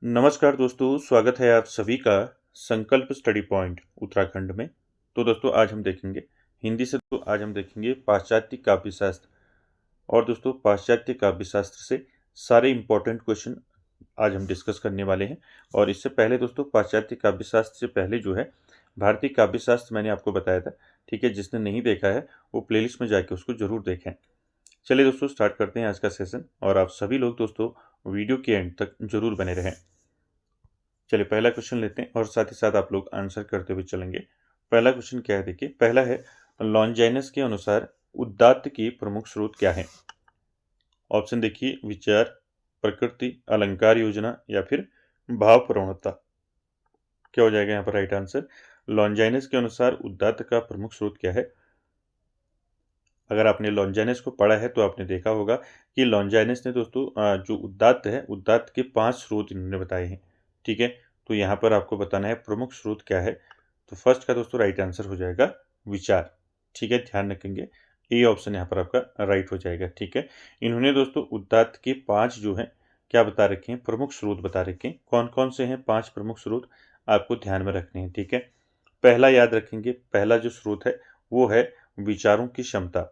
नमस्कार दोस्तों, स्वागत है आप सभी का संकल्प स्टडी पॉइंट उत्तराखंड में। तो दोस्तों आज हम देखेंगे हिंदी से, तो आज हम देखेंगे पाश्चात्य काव्यशास्त्र। और दोस्तों पाश्चात्य काव्यशास्त्र से सारे इम्पोर्टेंट क्वेश्चन आज हम डिस्कस करने वाले हैं। और इससे पहले दोस्तों पाश्चात्य काव्यशास्त्र से पहले जो है भारतीय काव्यशास्त्र मैंने आपको बताया था, ठीक है। जिसने नहीं देखा है वो प्लेलिस्ट में जाके उसको जरूर देखें। चलिए दोस्तों स्टार्ट करते हैं आज का सेशन, और आप सभी लोग दोस्तों वीडियो के एंड तक जरूर बने रहें। चलिए पहला क्वेश्चन लेते हैं और साथ ही साथ आप लोग आंसर करते हुए चलेंगे। पहला क्वेश्चन क्या है, देखिए पहला है, लॉन्जाइनस के अनुसार उदात्त की प्रमुख स्रोत क्या है। ऑप्शन देखिए, विचार, प्रकृति, अलंकार योजना या फिर भाव प्रवणता। क्या हो जाएगा यहाँ पर राइट आंसर। लॉन्जाइनस के अनुसार उदात्त का प्रमुख स्रोत क्या है। अगर आपने लॉन्जाइनस को पढ़ा है तो आपने देखा होगा कि लॉन्जाइनस ने दोस्तों जो उदात्त है, उदात्त के 5 स्रोत इन्होंने बताए हैं, ठीक है। तो यहाँ पर आपको बताना है प्रमुख स्रोत क्या है। तो फर्स्ट का दोस्तों राइट आंसर हो जाएगा विचार, ठीक है। ध्यान रखेंगे ए ऑप्शन यहाँ पर आपका राइट हो जाएगा, ठीक है। इन्होंने दोस्तों उदात्त के 5 जो हैं क्या बता रखे हैं, प्रमुख स्रोत बता रखे हैं। कौन कौन से हैं 5 प्रमुख स्रोत, आपको ध्यान में रखने हैं, ठीक है। पहला याद रखेंगे, पहला जो स्रोत है वो है विचारों की क्षमता।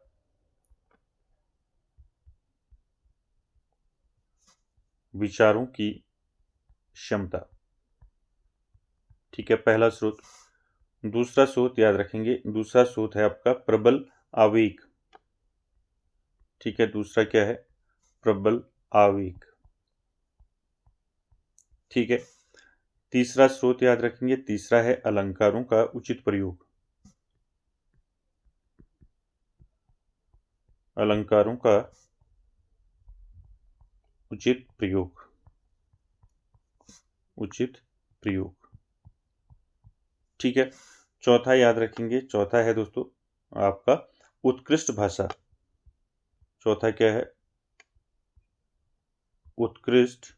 विचारों की क्षमता, ठीक है, पहला स्रोत। दूसरा स्रोत याद रखेंगे, दूसरा स्रोत है आपका प्रबल आवेग, ठीक है। दूसरा क्या है, प्रबल आवेग, ठीक है। तीसरा स्रोत याद रखेंगे, तीसरा है अलंकारों का उचित प्रयोग। अलंकारों का उचित प्रयोग, उचित प्रयोग, ठीक है। चौथा याद रखेंगे, चौथा है दोस्तों आपका उत्कृष्ट भाषा। चौथा क्या है, उत्कृष्ट,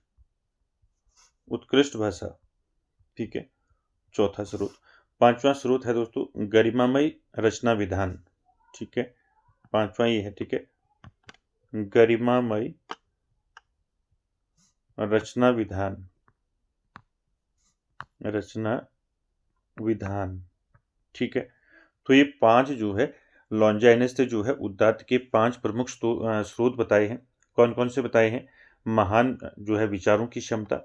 उत्कृष्ट भाषा, ठीक है। चौथा स्रोत। पांचवा स्रोत है दोस्तों गरिमामय रचना विधान, ठीक है। पांचवा ये है, ठीक है, गरिमामय रचना विधान, रचना विधान, ठीक है। तो ये 5 जो है लॉन्जाइनस ने जो है उदात्त के 5 प्रमुख स्रोत बताए हैं। कौन कौन से बताए हैं, महान जो है विचारों की क्षमता,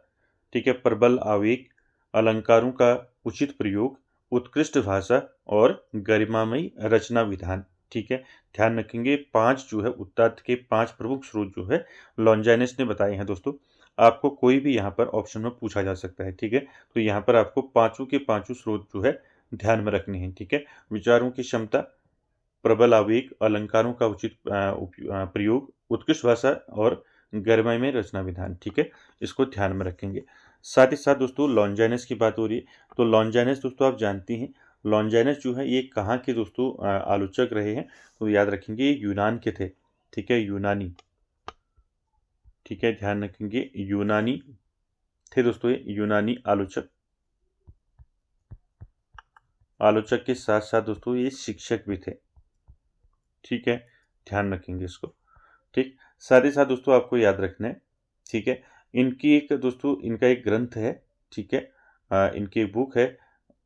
ठीक है, प्रबल आवेग, अलंकारों का उचित प्रयोग, उत्कृष्ट भाषा और गरिमामयी रचना विधान, ठीक है। ध्यान रखेंगे 5 जो है उदात्त के 5 प्रमुख स्रोत जो है लॉन्जाइनस ने बताए हैं दोस्तों। आपको कोई भी यहाँ पर ऑप्शन में पूछा जा सकता है, ठीक है। तो यहाँ पर आपको पांचों के पांचों स्रोत जो है ध्यान में रखने हैं, ठीक है। विचारों की क्षमता, प्रबल आवेग, अलंकारों का उचित प्रयोग, उत्कृष्ट भाषा और गरिमामय में रचना विधान, ठीक है। इसको ध्यान में रखेंगे। साथ ही साथ दोस्तों लॉन्जाइनस की बात हो रही है, तो लॉन्जाइनस दोस्तों आप जानती हैं, लॉन्जाइनस जो है ये कहाँ के दोस्तों आलोचक रहे हैं। तो याद रखेंगे ये यूनान के थे, ठीक है, यूनानी, ठीक है। ध्यान रखेंगे यूनानी थे दोस्तों, ये यूनानी आलोचक। आलोचक के साथ साथ दोस्तों ये शिक्षक भी थे, ठीक है। ध्यान रखेंगे इसको, ठीक। साथ ही साथ दोस्तों आपको याद रखना है, ठीक है। इनकी एक दोस्तों इनका एक ग्रंथ है, ठीक है। इनकी एक बुक है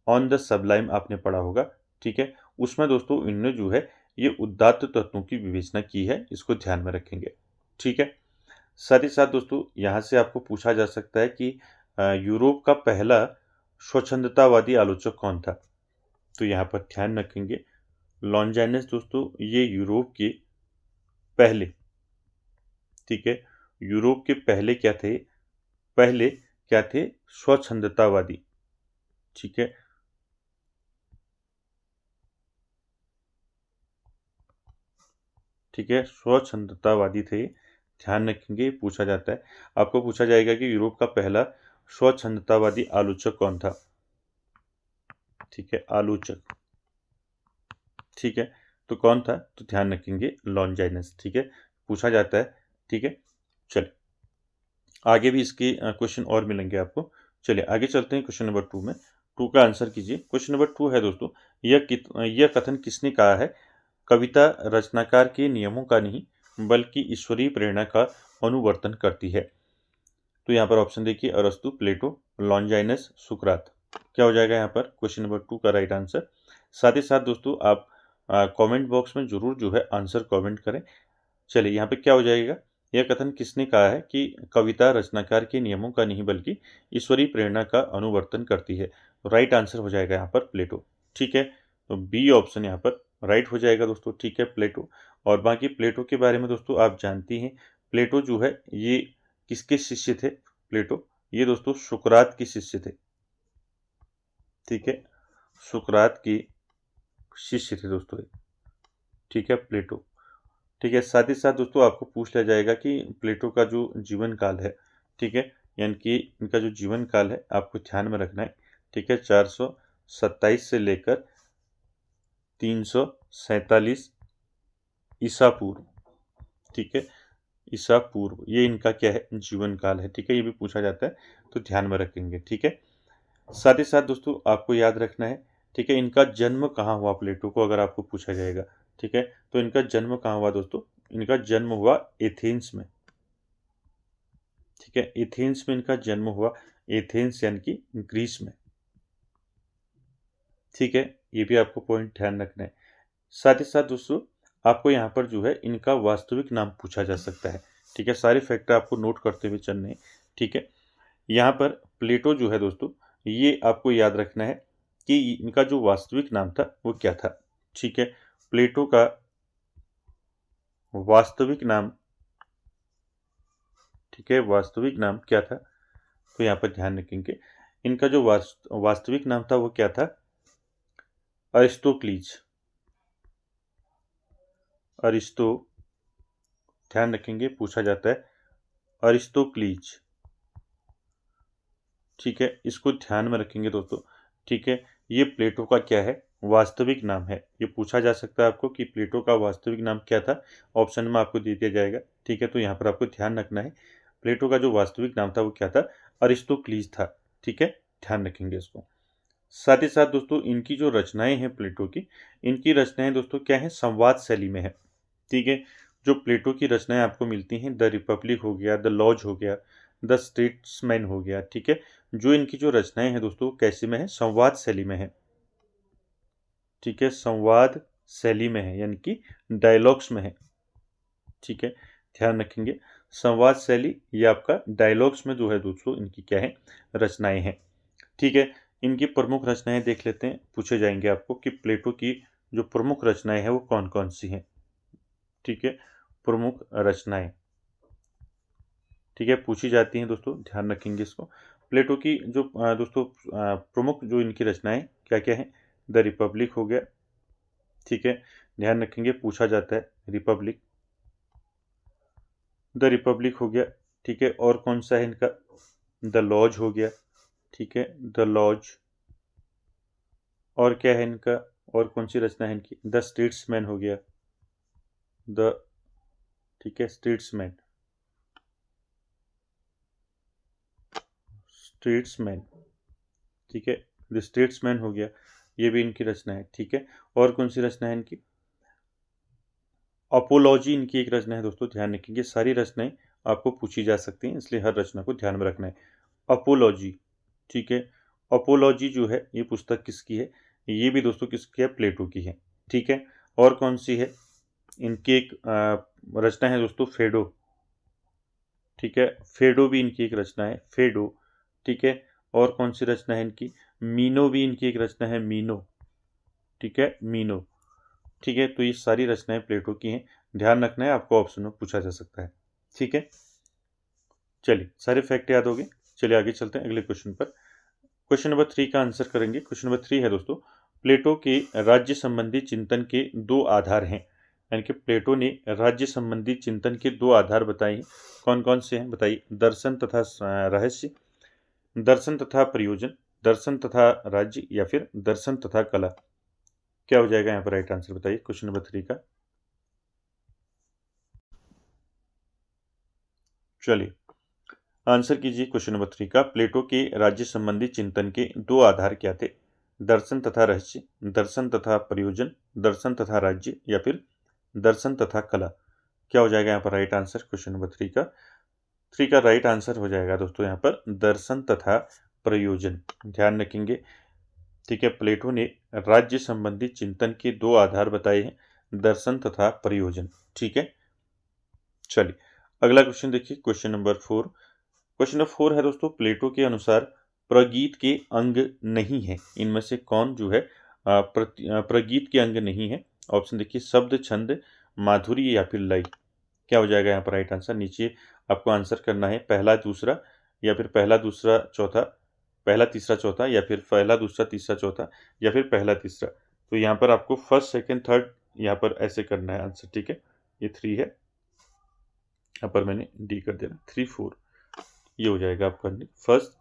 ऑन द सबलाइम, आपने पढ़ा होगा, ठीक है। उसमें दोस्तों इन्होंने जो है ये उदात्त तत्वों की विवेचना की है, इसको ध्यान में रखेंगे, ठीक है। साथ ही साथ दोस्तों यहाँ से आपको पूछा जा सकता है कि यूरोप का पहला स्वच्छंदतावादी आलोचक कौन था। तो यहाँ पर ध्यान रखेंगे लॉन्जाइनस दोस्तों ये यूरोप के पहले, ठीक है, यूरोप के पहले क्या थे, पहले क्या थे, स्वच्छंदतावादी, ठीक है। ठीक है, स्वच्छंदतावादी थे। ध्यान रखेंगे पूछा जाता है, आपको पूछा जाएगा कि यूरोप का पहला स्वच्छंदतावादी आलोचक कौन था, ठीक है, आलोचक, ठीक है। तो कौन था, तो ध्यान रखेंगे लॉन्जाइनस, ठीक है, पूछा जाता है, ठीक है। चलिए आगे भी इसके क्वेश्चन और मिलेंगे आपको। चलिए आगे चलते हैं क्वेश्चन नंबर 2 में। 2 का आंसर कीजिए। क्वेश्चन नंबर 2 है दोस्तों, यह कथन किसने कहा है, कविता रचनाकार के नियमों का नहीं बल्कि ईश्वरीय प्रेरणा का अनुवर्तन करती है। तो यहाँ पर ऑप्शन देखिए, अरस्तु, प्लेटो, लॉन्जाइनस, सुकरात। क्या हो जाएगा यहाँ पर क्वेश्चन नंबर 2 का राइट आंसर। साथ ही साथ दोस्तों आप कमेंट बॉक्स में जरूर जो है आंसर कमेंट करें। चलिए यहाँ पे क्या हो जाएगा, यह कथन किसने कहा है कि कविता रचनाकार के नियमों का नहीं बल्कि ईश्वरीय प्रेरणा का अनुवर्तन करती है। राइट आंसर हो जाएगा यहाँ पर प्लेटो। ठीक है, तो बी ऑप्शन यहाँ पर राइट हो जाएगा दोस्तों। ठीक है, प्लेटो। और बाकी प्लेटो के बारे में दोस्तों आप जानती हैं, प्लेटो जो है ये किसके शिष्य थे। प्लेटो ये दोस्तों सुकरात के शिष्य थे। ठीक है, सुकरात की शिष्य थे दोस्तों। ठीक है, प्लेटो। ठीक है, साथ ही साथ दोस्तों आपको पूछ लिया जाएगा कि प्लेटो का जो जीवन काल है, ठीक है, यानी कि इनका जो जीवन काल है आपको ध्यान में रखना है। ठीक है, 427 से लेकर 347 ईसा पूर्व। ठीक है, ईसा पूर्व ये इनका क्या है, जीवन काल है। ठीक है, ये भी पूछा जाता है तो ध्यान में रखेंगे। ठीक है, साथ ही साथ दोस्तों आपको याद रखना है, ठीक है, इनका जन्म कहाँ हुआ प्लेटो को अगर आपको पूछा जाएगा। ठीक है, तो इनका जन्म कहाँ हुआ दोस्तों, इनका जन्म हुआ एथेंस में। ठीक है, एथेंस में इनका जन्म हुआ, एथेंस यानी कि ग्रीस में। ठीक है, ये भी आपको पॉइंट ध्यान रखना है। साथ ही साथ दोस्तों आपको यहाँ पर जो है इनका वास्तविक नाम पूछा जा सकता है। ठीक है, सारे फैक्टर आपको नोट करते हुए चलने हैं। ठीक है, यहाँ पर प्लेटो जो है दोस्तों ये आपको याद रखना है कि इनका जो वास्तविक नाम था वो क्या था। ठीक है, प्लेटो का वास्तविक नाम, ठीक है, वास्तविक नाम क्या था, तो यहाँ पर ध्यान रखेंगे इनका जो वास्तविक नाम था वो क्या था, अरिस्टोक्लीज। अरिस्टो, ध्यान रखेंगे पूछा जाता है अरिस्टोक्लीज। ठीक है, इसको ध्यान में रखेंगे दोस्तों। ठीक है, ये प्लेटो का क्या है, वास्तविक नाम है। ये पूछा जा सकता है आपको कि प्लेटो का वास्तविक नाम क्या था, ऑप्शन में आपको दे दिया जाएगा। ठीक है, तो यहाँ पर आपको ध्यान रखना है प्लेटो का जो वास्तविक नाम था वो क्या था, अरिस्टोक्लीज था। ठीक है, ध्यान रखेंगे इसको। साथ ही साथ दोस्तों इनकी जो रचनाएं हैं प्लेटो की, इनकी रचनाएं दोस्तों क्या है, संवाद शैली में है। ठीक है, जो प्लेटो की रचनाएं आपको मिलती हैं, द रिपब्लिक हो गया, द लॉज हो गया, द स्टेट्समैन हो गया। ठीक है, जो इनकी जो रचनाएं हैं दोस्तों कैसे में है, संवाद शैली में है। ठीक है, संवाद शैली में है यानी कि डायलॉग्स में है। ठीक है, ध्यान रखेंगे संवाद शैली ये आपका डायलॉग्स में जो है दोस्तों इनकी क्या है, रचनाएं हैं। ठीक है, इनकी प्रमुख रचनाएं देख लेते हैं, पूछे जाएंगे आपको कि प्लेटो की जो प्रमुख रचनाएं हैं वो कौन कौन सी हैं। ठीक है, प्रमुख रचनाएं, ठीक है, पूछी जाती हैं दोस्तों, ध्यान रखेंगे इसको। प्लेटो की जो दोस्तों प्रमुख जो इनकी रचनाएं क्या क्या है, द रिपब्लिक हो गया। ठीक है, ध्यान रखेंगे पूछा जाता है रिपब्लिक, द रिपब्लिक हो गया। ठीक है, और कौन सा है इनका, द लॉज हो गया। ठीक है, द लॉज। और क्या है इनका, और कौन सी रचना है इनकी, द स्टेट्समैन हो गया, द, ठीक है, स्टेट्समैन, स्टेट्समैन। ठीक है, द स्टेट्समैन हो गया, ये भी इनकी रचना है। ठीक है, और कौन सी रचना है इनकी, अपोलॉजी इनकी एक रचना है दोस्तों, ध्यान रखेंगे सारी रचनाएं आपको पूछी जा सकती हैं इसलिए हर रचना को ध्यान में रखना है। अपोलॉजी, ठीक है, अपोलॉजी जो है ये पुस्तक किसकी है, ये भी दोस्तों किसकी है, प्लेटो की है। ठीक है, और कौन सी है इनकी एक रचना है दोस्तों, फेडो। ठीक है, फेडो भी इनकी एक रचना है, फेडो। ठीक है, और कौन सी रचना है इनकी, मीनो भी इनकी एक रचना है, मीनो। ठीक है, मीनो। ठीक है, तो ये सारी रचनाएं प्लेटो की हैं, ध्यान रखना है आपको ऑप्शन में पूछा जा सकता है। ठीक है, चलिए सारे फैक्ट याद हो गए, चलिए आगे चलते हैं अगले क्वेश्चन पर। क्वेश्चन नंबर 3 का आंसर करेंगे। क्वेश्चन नंबर 3 है दोस्तों, प्लेटो के राज्य संबंधी चिंतन के दो आधार हैं, यानी कि प्लेटो ने राज्य संबंधी चिंतन के दो आधार बताए हैं। कौन कौन से हैं बताइए, दर्शन तथा रहस्य, दर्शन तथा प्रयोजन, दर्शन तथा राज्य, या फिर दर्शन तथा कला। क्या हो जाएगा यहाँ पर राइट आंसर बताइए क्वेश्चन नंबर 3 का। चलिए आंसर कीजिए क्वेश्चन नंबर 3 का। प्लेटो के राज्य संबंधी चिंतन के दो आधार क्या थे, दर्शन तथा रहस्य, दर्शन तथा प्रयोजन, दर्शन तथा राज्य, या फिर दर्शन तथा कला। क्या हो जाएगा यहाँ पर राइट आंसर क्वेश्चन नंबर 3 का। 3 का राइट आंसर हो जाएगा दोस्तों यहाँ पर दर्शन तथा प्रयोजन। ध्यान रखेंगे, ठीक है। प्लेटो ने राज्य संबंधी चिंतन के 2 आधार बताए हैं, दर्शन तथा प्रयोजन, ठीक है। चलिए अगला क्वेश्चन देखिए, क्वेश्चन नंबर 4। क्वेश्चन नंबर 4 है दोस्तों, प्लेटो के अनुसार प्रगीत के अंग नहीं है, इनमें से कौन जो है प्रगीत के अंग नहीं है? ऑप्शन देखिए, शब्द, छंद, माधुरी या फिर लय। क्या हो जाएगा यहाँ पर राइट आंसर? नीचे आपको आंसर करना है, पहला दूसरा या फिर पहला दूसरा चौथा, पहला तीसरा चौथा या फिर पहला दूसरा तीसरा चौथा या फिर पहला तीसरा। तो यहाँ पर आपको फर्स्ट सेकंड थर्ड यहाँ पर ऐसे करना है आंसर, ठीक है। ये 3 है, यहाँ पर मैंने डी कर दिया, 3 4 ये हो जाएगा आपका फर्स्ट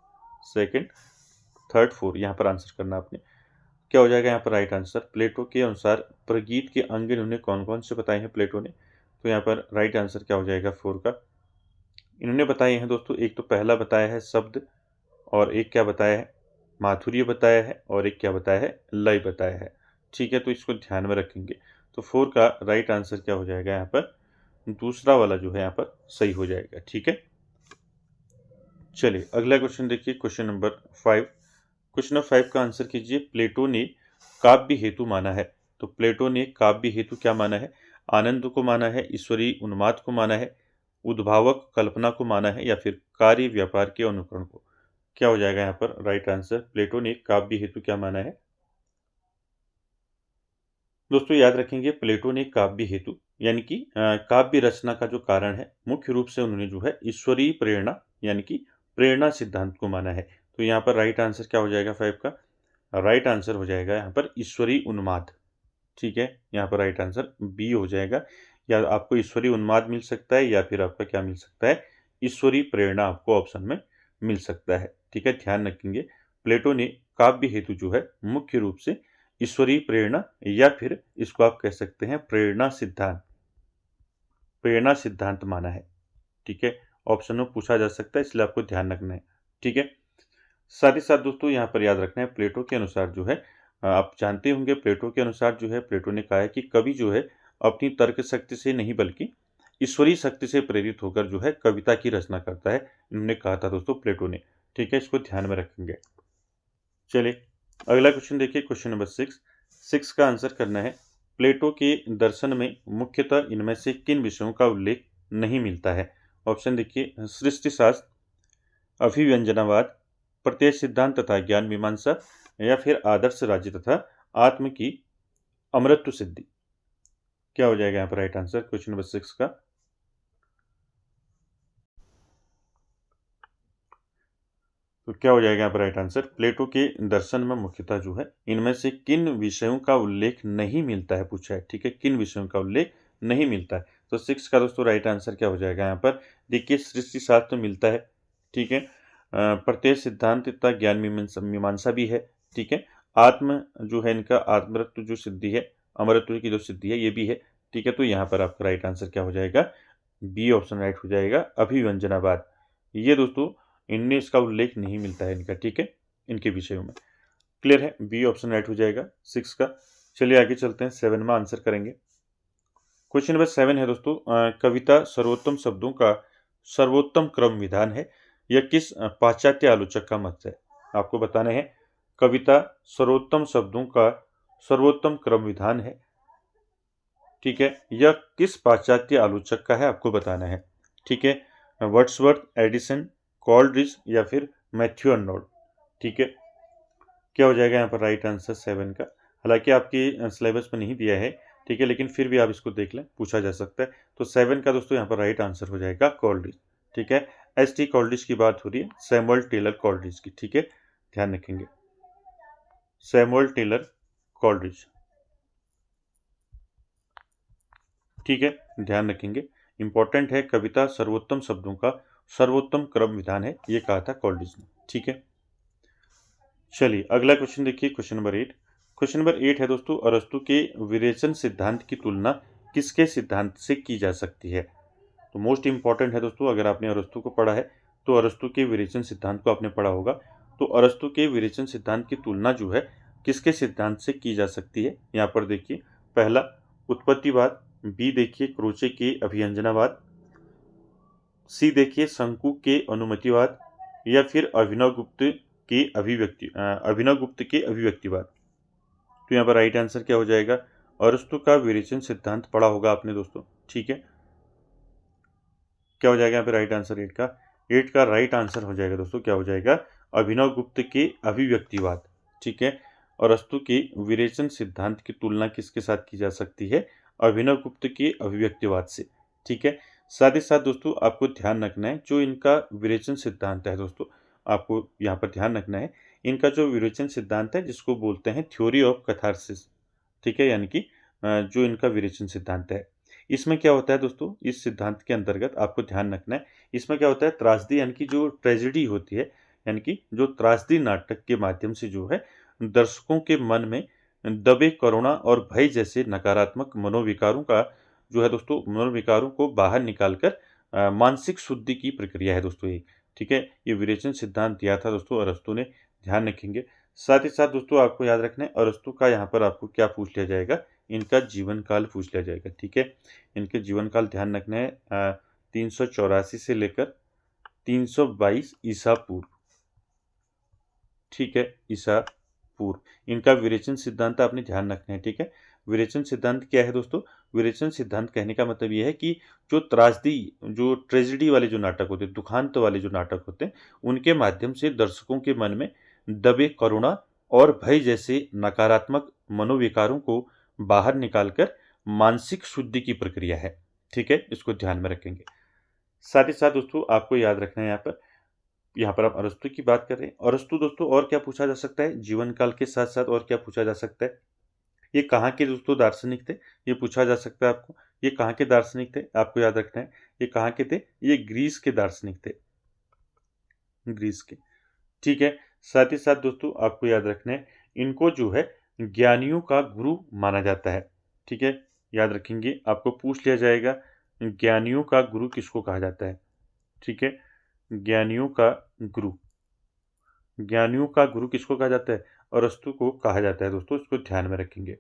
सेकंड थर्ड 4, यहाँ पर आंसर करना आपने। क्या हो जाएगा यहाँ पर राइट आंसर? प्लेटो के अनुसार प्रगीत के अंग इन्होंने कौन कौन से बताए हैं प्लेटो ने? तो यहाँ पर राइट आंसर क्या हो जाएगा 4 का? इन्होंने बताए हैं दोस्तों, एक तो पहला बताया है शब्द, और एक क्या बताया है माधुर्य बताया है, और एक क्या बताया है लय बताया है, ठीक है। तो इसको ध्यान में रखेंगे। तो 4 का राइट आंसर क्या हो जाएगा यहाँ पर? दूसरा वाला जो है यहाँ पर सही हो जाएगा, ठीक है। चलिए अगला क्वेश्चन देखिए, क्वेश्चन नंबर 5। क्वेश्चन नंबर 5 का आंसर कीजिए, प्लेटो ने काव्य हेतु माना है। तो प्लेटो ने काव्य हेतु क्या माना है? आनंद को माना है, ईश्वरीय उन्माद को माना है, उद्भावक कल्पना को माना है, या फिर कार्य व्यापार के अनुकरण को? क्या हो जाएगा यहाँ पर राइट आंसर? प्लेटो ने काव्य हेतु क्या माना है? दोस्तों याद रखेंगे, प्लेटो ने काव्य हेतु यानी कि काव्य रचना का जो कारण है, मुख्य रूप से उन्होंने जो है ईश्वरीय प्रेरणा यानी कि प्रेरणा सिद्धांत को माना है। तो यहाँ पर राइट आंसर क्या हो जाएगा 5 का? राइट आंसर हो जाएगा यहाँ पर ईश्वरीय उन्माद, ठीक है। यहाँ पर राइट आंसर बी हो जाएगा। या आपको ईश्वरीय उन्माद मिल सकता है, या फिर आपका क्या मिल सकता है, ईश्वरीय प्रेरणा आपको ऑप्शन में मिल सकता है, ठीक है। ध्यान रखेंगे, प्लेटो ने काव्य हेतु जो है मुख्य रूप से ईश्वरीय प्रेरणा, या फिर इसको आप कह सकते हैं प्रेरणा सिद्धांत माना है, ठीक है। ऑप्शन में पूछा जा सकता है, इसलिए आपको ध्यान रखना है, ठीक है। साथ ही साथ दोस्तों यहाँ पर याद रखना है, प्लेटो के अनुसार जो है, आप जानते होंगे प्लेटो के अनुसार जो है, प्लेटो ने कहा है कि कवि जो है अपनी तर्क शक्ति से नहीं बल्कि ईश्वरीय शक्ति से प्रेरित होकर जो है कविता की रचना करता है। इन्होंने कहा था दोस्तों प्लेटो ने, ठीक है। इसको ध्यान में रखेंगे। चलिए अगला क्वेश्चन देखिए, क्वेश्चन नंबर 6 का आंसर करना है, प्लेटो के दर्शन में मुख्यतः इनमें से किन विषयों का उल्लेख नहीं मिलता है? ऑप्शन देखिए, सृष्टिशास्त्र, अभिव्यंजनावाद, प्रत्यय सिद्धांत तथा ज्ञान मीमांसा, या फिर आदर्श राज्य तथा आत्म की अमृतत्व सिद्धि। क्या हो जाएगा यहाँ पर राइट आंसर क्वेश्चन नंबर 6 का? तो क्या हो जाएगा यहाँ पर राइट आंसर? प्लेटो के दर्शन में मुख्यतः जो है इनमें से किन विषयों का उल्लेख नहीं मिलता है, पूछा है, ठीक है। किन विषयों का उल्लेख नहीं मिलता है? तो 6 का दोस्तों राइट आंसर क्या हो जाएगा यहाँ पर? देखिए, सृष्टि शास्त्र तो मिलता है, ठीक है। प्रत्यय सिद्धांत तथा ज्ञान मीमांसा भी है, ठीक है। आत्म जो है इनका आत्मरत्व जो सिद्धि है, अमरत्व की जो सिद्धि है, ये भी है, ठीक है। तो यहाँ पर आपका राइट आंसर क्या हो जाएगा? बी ऑप्शन राइट हो जाएगा, अभिव्यंजनावाद। ये दोस्तों इनमें इसका उल्लेख नहीं मिलता है इनका, ठीक है, इनके विषयों में। क्लियर है? बी ऑप्शन राइट हो जाएगा 6 का। चलिए आगे चलते हैं, 7 में आंसर करेंगे। क्वेश्चन नंबर 7 है दोस्तों, कविता सर्वोत्तम शब्दों का सर्वोत्तम क्रम विधान है, यह किस पाश्चात्य आलोचक का मत है? आपको बताना है, कविता सर्वोत्तम शब्दों का सर्वोत्तम क्रम विधान है, ठीक है, यह किस पाश्चात्य आलोचक का है, आपको बताना है, ठीक है। वर्ड्सवर्थ, एडिसन, कॉलरिज, या फिर मैथ्यू अर्नोल्ड, ठीक है। क्या हो जाएगा यहाँ पर राइट आंसर 7 का? हालांकि आपकी सिलेबस में नहीं दिया है, ठीक है, लेकिन फिर भी आप इसको देख लें, पूछा जा सकता है। तो 7 का दोस्तों यहाँ पर राइट आंसर हो जाएगा कॉलरिज, ठीक है। एस.टी. कॉलरिज की बात हो रही है, सैमुअल टेलर कॉलरिज की, ठीक है। ध्यान रखेंगे, सैमुअल टेलर कॉलरिज, ठीक है। ध्यान रखेंगे, इंपॉर्टेंट है, कविता सर्वोत्तम शब्दों का सर्वोत्तम क्रम विधान है, ये कहा था कॉलरिज ने, ठीक है। चलिए अगला क्वेश्चन देखिए, क्वेश्चन नंबर 8। क्वेश्चन नंबर 8 है दोस्तों, अरस्तु के विरेचन सिद्धांत की तुलना किसके सिद्धांत से की जा सकती है? तो मोस्ट इंपॉर्टेंट है दोस्तों, अगर आपने अरस्तु को पढ़ा है तो अरस्तु के विरेचन सिद्धांत को आपने पढ़ा होगा। तो अरस्तु के विरेचन सिद्धांत की तुलना जो है किसके सिद्धांत से की जा सकती है? यहाँ पर देखिए, पहला उत्पत्तिवाद, बी देखिए क्रोचे के अभिव्यंजनावाद, सी देखिए शंकु के अनुमतिवाद या फिर अभिनव गुप्त के अभिव्यक्तिवाद। तो यहाँ पर राइट आंसर क्या हो जाएगा? अरस्तु का विरेचन सिद्धांत पढ़ा होगा आपने दोस्तों, ठीक है। क्या हो जाएगा यहाँ पे राइट आंसर? 8 का राइट आंसर हो जाएगा दोस्तों, क्या हो जाएगा? अभिनव गुप्त के अभिव्यक्तिवाद, ठीक है। अरस्तु के विरेचन सिद्धांत की तुलना किसके साथ की जा सकती है? अभिनव गुप्त के अभिव्यक्तिवाद से, ठीक है। साथ ही साथ दोस्तों आपको ध्यान रखना है, जो इनका विरेचन सिद्धांत है दोस्तों, आपको यहाँ पर ध्यान रखना है, इनका जो विरेचन सिद्धांत है जिसको बोलते हैं थ्योरी ऑफ कैथारसिस, ठीक है, यानी कि जो इनका विरेचन सिद्धांत है। इसमें क्या होता है दोस्तों, इस सिद्धांत के अंतर्गत आपको ध्यान रखना है, इसमें क्या होता है, त्रासदी यानी कि जो ट्रेजेडी होती है, यानी कि जो त्रासदी नाटक के माध्यम से जो है दर्शकों के मन में दबे करुणा और भय जैसे नकारात्मक मनोविकारों का जो है दोस्तों, मनोविकारों को बाहर निकालकर मानसिक शुद्धि की प्रक्रिया है दोस्तों ये, ठीक है। ये विरेचन सिद्धांत दिया था दोस्तों अरस्तु ने, ध्यान रखेंगे। साथ ही साथ दोस्तों आपको याद रखना है, अरस्तु का यहाँ पर आपको क्या पूछ लिया जाएगा? इनका जीवन काल पूछ लिया जाएगा, ठीक है। इनके जीवन काल ध्यान रखना है, 384 से लेकर 322 ईसा पूर्व, ठीक है, ईसा पूर्व। इनका विरेचन सिद्धांत आपने ध्यान रखना है, ठीक है। विरेचन सिद्धांत क्या है दोस्तों? विरेचन सिद्धांत कहने का मतलब यह है कि जो त्रासदी, जो ट्रेजेडी वाले जो नाटक होते हैं, दुखांत वाले जो नाटक होते हैं, उनके माध्यम से दर्शकों के मन में दबे करुणा और भय जैसे नकारात्मक मनोविकारों को बाहर निकालकर मानसिक शुद्धि की प्रक्रिया है, ठीक है, इसको ध्यान में रखेंगे। साथ ही साथ दोस्तों आपको याद रखना है, यहाँ पर आप अरस्तु की बात कर रहे हैं। अरस्तु दोस्तों और क्या पूछा जा सकता है? जीवन काल के साथ साथ और क्या पूछा जा सकता है? ये कहाँ के दोस्तों दार्शनिक थे? ये पूछा जा सकता है आपको। ये कहाँ के दार्शनिक थे? आपको याद रखना है, ये कहाँ के थे? ये ग्रीस के दार्शनिक थे, ग्रीस के, ठीक है। साथ ही साथ दोस्तों आपको याद रखना है, इनको जो है ज्ञानियों का गुरु माना जाता है, ठीक है। याद रखेंगे, आपको पूछ लिया जाएगा ज्ञानियों का गुरु किसको कहा जाता है, ठीक है। ज्ञानियों का गुरु, ज्ञानियों का गुरु किसको कहा जाता है? अरस्तु को कहा जाता है दोस्तों, इसको ध्यान में रखेंगे।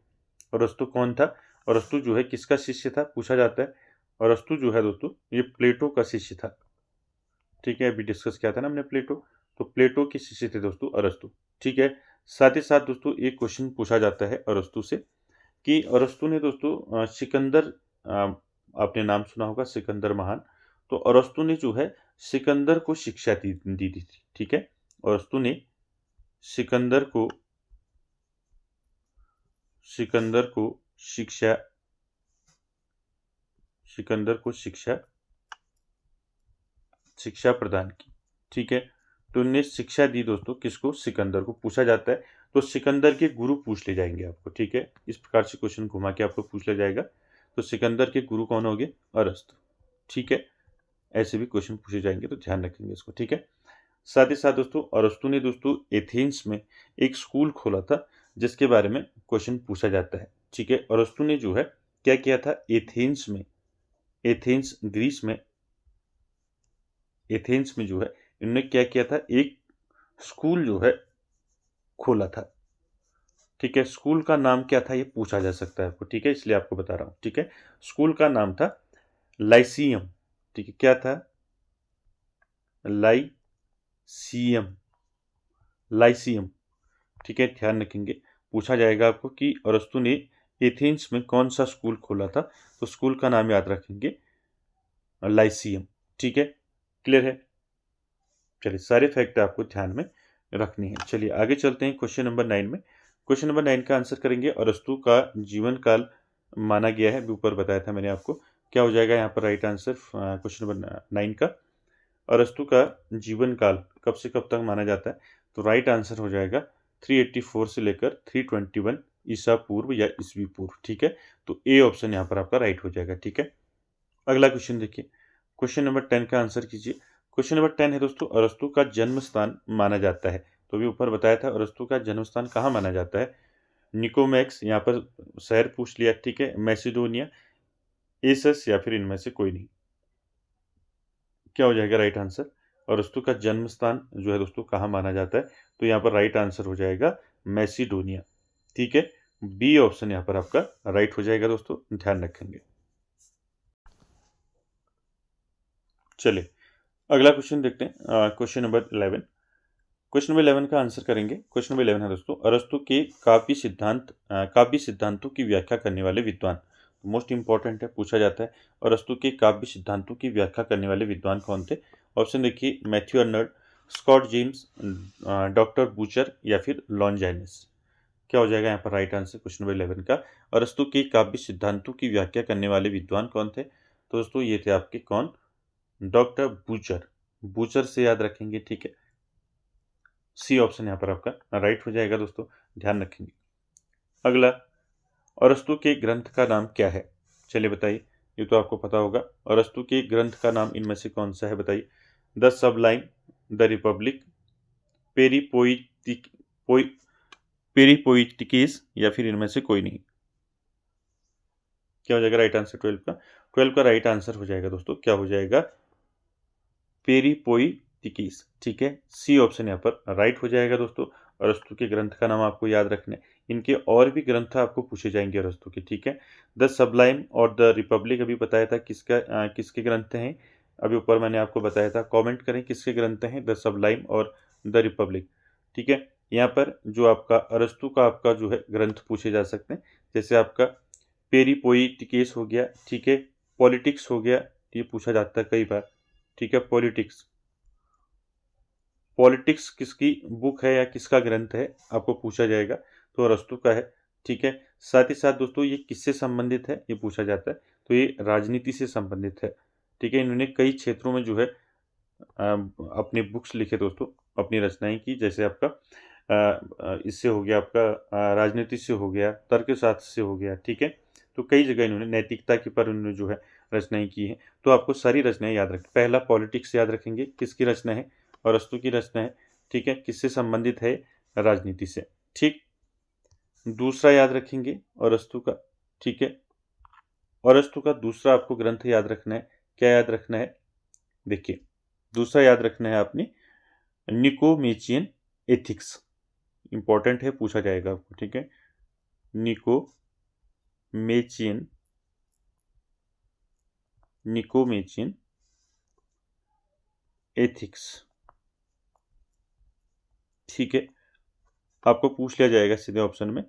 अरस्तु कौन था? अरस्तु जो है किसका शिष्य था पूछा जाता है। अरस्तु जो है दोस्तों ये प्लेटो का शिष्य था, ठीक है। अभी डिस्कस किया था ना हमने प्लेटो, तो प्लेटो के शिष्य थे दोस्तों अरस्तु, ठीक है। साथ ही साथ दोस्तों एक क्वेश्चन पूछा जाता है अरस्तु से कि अरस्तु ने दोस्तों सिकंदर, आपने नाम सुना होगा सिकंदर महान, तो अरस्तु ने जो है सिकंदर को शिक्षा दी थी, ठीक है। अरस्तु ने सिकंदर को शिक्षा शिक्षा प्रदान की, ठीक है। तो उन्हें शिक्षा दी दोस्तों, किसको? सिकंदर को। पूछा जाता है तो सिकंदर के गुरु पूछ ले जाएंगे आपको, ठीक है। इस प्रकार से क्वेश्चन घुमा के आपको पूछ लिया जाएगा। तो सिकंदर के गुरु कौन हो गए? अरस्तु, ठीक है। ऐसे भी क्वेश्चन पूछे जाएंगे तो ध्यान रखेंगे इसको, ठीक है। साथ ही साथ दोस्तों अरस्तु ने दोस्तों एथेंस में एक स्कूल खोला था जिसके बारे में क्वेश्चन पूछा जाता है, ठीक है। अरस्तु ने जो है क्या किया था? एथेंस में, एथेंस ग्रीस में, एथेंस में जो है इन्होंने क्या किया था? एक स्कूल जो है खोला था, ठीक है। स्कूल का नाम क्या था ये पूछा जा सकता है आपको, ठीक है, इसलिए आपको बता रहा हूं, ठीक है। स्कूल का नाम था लाइसियम, ठीक है। क्या था? लाइसियम, लाइसियम, ठीक है, ध्यान रखेंगे। पूछा जाएगा आपको कि अरस्तु ने एथेंस में कौन सा स्कूल खोला था, तो स्कूल का नाम याद रखेंगे लाइसियम, ठीक है। क्लियर है? चलिए सारे फैक्ट आपको ध्यान में रखनी है। चलिए आगे चलते हैं क्वेश्चन नंबर 9 में। क्वेश्चन नंबर 9 का आंसर करेंगे, अरस्तु का जीवन काल माना गया है, ऊपर बताया था मैंने आपको। क्या हो जाएगा यहाँ पर राइट आंसर क्वेश्चन नंबर 9 का? अरस्तु का जीवन काल कब से कब तक माना जाता है? तो राइट आंसर हो जाएगा 384 से लेकर 321 ईसा पूर्व या ईसवी पूर्व, ठीक है। तो ए ऑप्शन यहाँ पर आपका राइट हो जाएगा, ठीक है। अगला क्वेश्चन देखिए, क्वेश्चन नंबर 10 का आंसर कीजिए। क्वेश्चन नंबर 10 है दोस्तों, अरस्तु का जन्म स्थान माना जाता है। तो भी ऊपर बताया था अरस्तु का जन्म स्थान कहाँ माना जाता है? निकोमैक्स, यहाँ पर शहर पूछ लिया, ठीक है, मैसिडोनिया, एसस या फिर इनमें से कोई नहीं। क्या हो जाएगा राइट आंसर? अरस्तु का जन्म स्थान जो है दोस्तों कहाँ माना जाता है? तो यहाँ पर राइट आंसर हो जाएगा मैसिडोनिया, ठीक है। बी ऑप्शन यहाँ पर आपका राइट हो जाएगा दोस्तों, ध्यान रखेंगे। चलिए अगला क्वेश्चन देखते हैं, क्वेश्चन नंबर 11। क्वेश्चन नंबर 11 का आंसर करेंगे। क्वेश्चन नंबर 11 है दोस्तों, अरस्तु के काव्य सिद्धांतों की व्याख्या करने वाले विद्वान। मोस्ट इंपॉर्टेंट है, पूछा जाता है अरस्तु के काव्य सिद्धांतों की व्याख्या करने वाले विद्वान कौन थे। ऑप्शन देखिए, Matthew Arnold, Scott James, doctor Butcher या फिर लॉन्जाइनस। क्या हो जाएगा यहाँ पर राइट आंसर क्वेश्चन नंबर 11 का, अरस्तु के काव्य सिद्धांतों की व्याख्या करने वाले विद्वान कौन थे। तो दोस्तों ये थे आपके कौन, डॉक्टर बूचर। बूचर से याद रखेंगे, ठीक है। सी ऑप्शन यहाँ पर आपका राइट हो जाएगा दोस्तों, ध्यान रखेंगे। अगला, अरस्तु के ग्रंथ का नाम क्या है। चलिए बताइए, ये तो आपको पता होगा। अरस्तु के ग्रंथ का नाम इनमें से कौन सा है, बताइए। द सबलाइम, द रिपब्लिक, पेरीपोइटिक पेरीपोइटिकेस या फिर इनमें से कोई नहीं। क्या हो जाएगा राइट आंसर 12 का। 12 का राइट आंसर हो जाएगा दोस्तों, क्या हो जाएगा, पेरीपोइटिकेस, ठीक है। सी ऑप्शन यहाँ पर राइट हो जाएगा दोस्तों। अरस्तु के ग्रंथ का नाम आपको याद रखना है। इनके और भी ग्रंथ आपको पूछे जाएंगे अरस्तु के, ठीक है। द सबलाइम और द रिपब्लिक अभी बताया था किसके ग्रंथ हैं, अभी ऊपर मैंने आपको बताया था। कमेंट करें किसके ग्रंथ हैं द सबलाइम और द रिपब्लिक, ठीक है। यहाँ पर जो आपका अरस्तु का आपका जो है ग्रंथ पूछे जा सकते हैं, जैसे आपका पेरीपोइटिकेस हो गया, ठीक है। पॉलिटिक्स हो गया, ये पूछा जाता है कई बार, ठीक है। पॉलिटिक्स पॉलिटिक्स किसकी बुक है या किसका ग्रंथ है आपको पूछा जाएगा, तो अरस्तु का है, ठीक है। साथ ही साथ दोस्तों ये किससे संबंधित है ये पूछा जाता है, तो ये राजनीति से संबंधित है, ठीक है। इन्होंने कई क्षेत्रों में जो है अपनी बुक्स लिखे दोस्तों, अपनी रचनाएं की, जैसे आपका इससे हो गया आपका राजनीति से हो गया, तर्कशास्त्र से हो गया, ठीक है। तो कई जगह इन्होंने नैतिकता के पर उन्होंने जो है रचनाएं की हैं। तो आपको सारी रचनाएं याद रखें। पहला पॉलिटिक्स याद रखेंगे, किसकी रचना है, अरस्तु की रचना है, ठीक है। किससे संबंधित है, राजनीति से, ठीक। दूसरा याद रखेंगे अरस्तु का, ठीक है। अरस्तु का दूसरा आपको ग्रंथ याद रखना है। क्या याद रखना है, देखिए दूसरा याद रखना है आपने निकोमेचियन एथिक्स। इंपॉर्टेंट है, पूछा जाएगा आपको, ठीक है। निकोमेचियन एथिक्स, ठीक है। आपको पूछ लिया जाएगा सीधे ऑप्शन में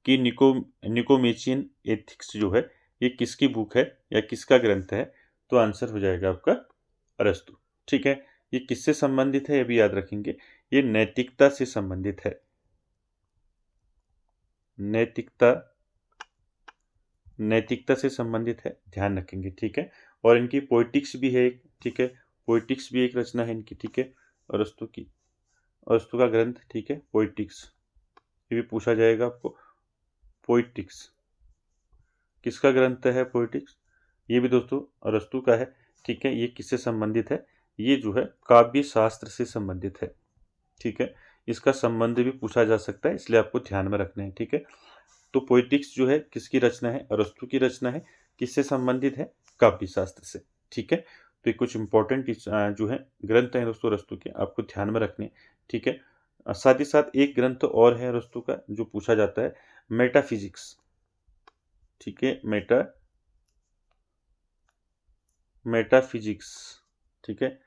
कि निकोमेचियन एथिक्स जो है ये किसकी बुक है या किसका ग्रंथ है, तो आंसर हो जाएगा आपका अरस्तु, ठीक है। ये किससे संबंधित है ये भी याद रखेंगे, ये नैतिकता से संबंधित है। नैतिकता से संबंधित है, ध्यान रखेंगे, ठीक है। और इनकी पोइटिक्स भी है, ठीक है। पोइटिक्स भी एक रचना है इनकी, ठीक है। अरस्तु का ग्रंथ, ठीक है, पोइटिक्स, ये भी पूछा जाएगा आपको। पोइटिक्स किसका ग्रंथ है, पोइटिक्स, ये भी दोस्तों अरस्तु का है, ठीक है। ये किससे संबंधित है, ये जो है काव्य शास्त्र से संबंधित है, ठीक है। इसका संबंध भी पूछा जा सकता है, इसलिए आपको ध्यान में रखना है, ठीक है। तो पोइटिक्स जो है किसकी रचना है, अरस्तु की रचना है। किससे संबंधित है, काव्य शास्त्र से, ठीक है। तो ये कुछ इंपॉर्टेंट जो है ग्रंथ हैं दोस्तों अरस्तु के, आपको ध्यान में रखने, ठीक है। साथ ही साथ एक ग्रंथ और है अरस्तु का जो पूछा जाता है, मेटाफिजिक्स, ठीक है। मेटाफिजिक्स, ठीक है।